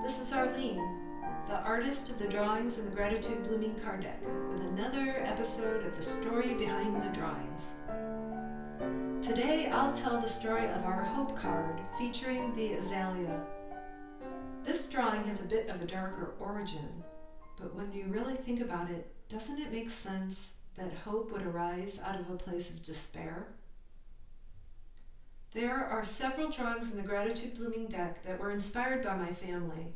This is Arlene, the artist of the drawings in the Gratitude Blooming card deck, with another episode of the story behind the drawings. Today I'll tell the story of our Hope card featuring the azalea. This drawing has a bit of a darker origin, but when you really think about it, doesn't it make sense that hope would arise out of a place of despair? There are several drawings in the Gratitude Blooming deck that were inspired by my family.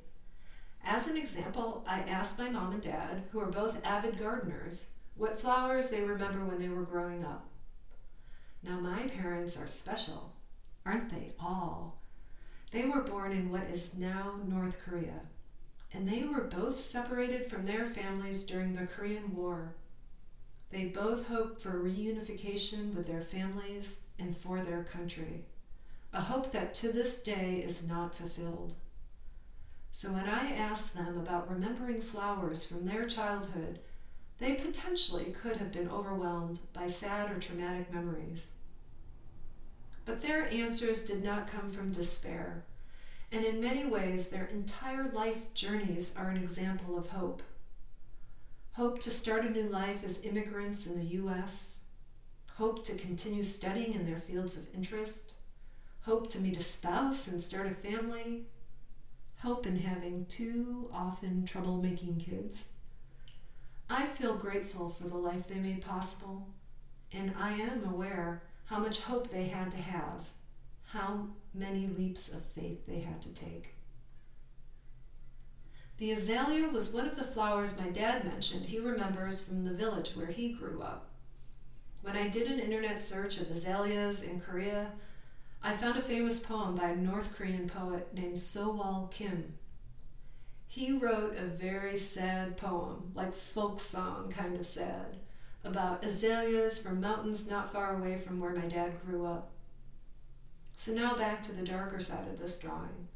As an example, I asked my mom and dad, who are both avid gardeners, what flowers they remember when they were growing up. Now my parents are special, aren't they all? They were born in what is now North Korea, and they were both separated from their families during the Korean War. They both hoped for reunification with their families and for their country, a hope that to this day is not fulfilled. So when I asked them about remembering flowers from their childhood, they potentially could have been overwhelmed by sad or traumatic memories. But their answers did not come from despair, and in many ways their entire life journeys are an example of hope. Hope to start a new life as immigrants in the U.S., hope to continue studying in their fields of interest, hope to meet a spouse and start a family, hope in having too often trouble-making kids. I feel grateful for the life they made possible, and I am aware how much hope they had to have, how many leaps of faith they had to take. The azalea was one of the flowers my dad mentioned he remembers from the village where he grew up. When I did an internet search of azaleas in Korea, I found a famous poem by a North Korean poet named So-wol Kim. He wrote a very sad poem, like folk song kind of sad, about azaleas from mountains not far away from where my dad grew up. So now back to the darker side of this drawing.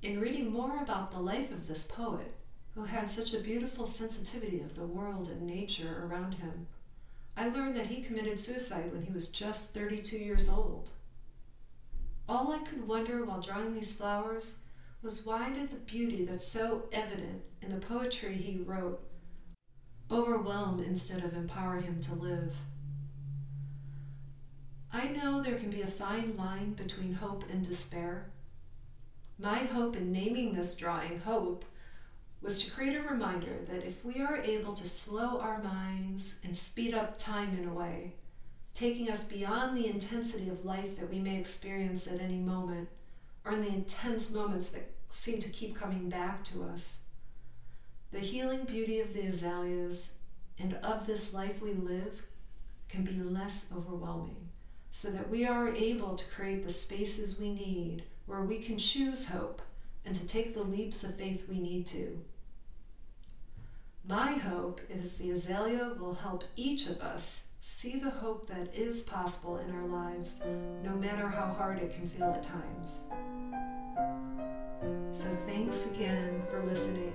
In reading more about the life of this poet, who had such a beautiful sensitivity of the world and nature around him, I learned that he committed suicide when he was just 32 years old. All I could wonder while drawing these flowers was, why did the beauty that's so evident in the poetry he wrote overwhelm instead of empower him to live? I know there can be a fine line between hope and despair. My hope in naming this drawing Hope was to create a reminder that if we are able to slow our minds and speed up time in a way, taking us beyond the intensity of life that we may experience at any moment, or in the intense moments that seem to keep coming back to us, the healing beauty of the azaleas and of this life we live can be less overwhelming, so that we are able to create the spaces we need where we can choose hope and to take the leaps of faith we need to. My hope is the azalea will help each of us see the hope that is possible in our lives, no matter how hard it can feel at times. So thanks again for listening,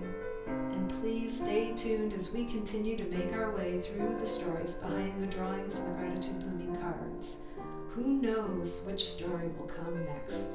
and please stay tuned as we continue to make our way through the stories behind the drawings in the Gratitude Blooming cards. Who knows which story will come next?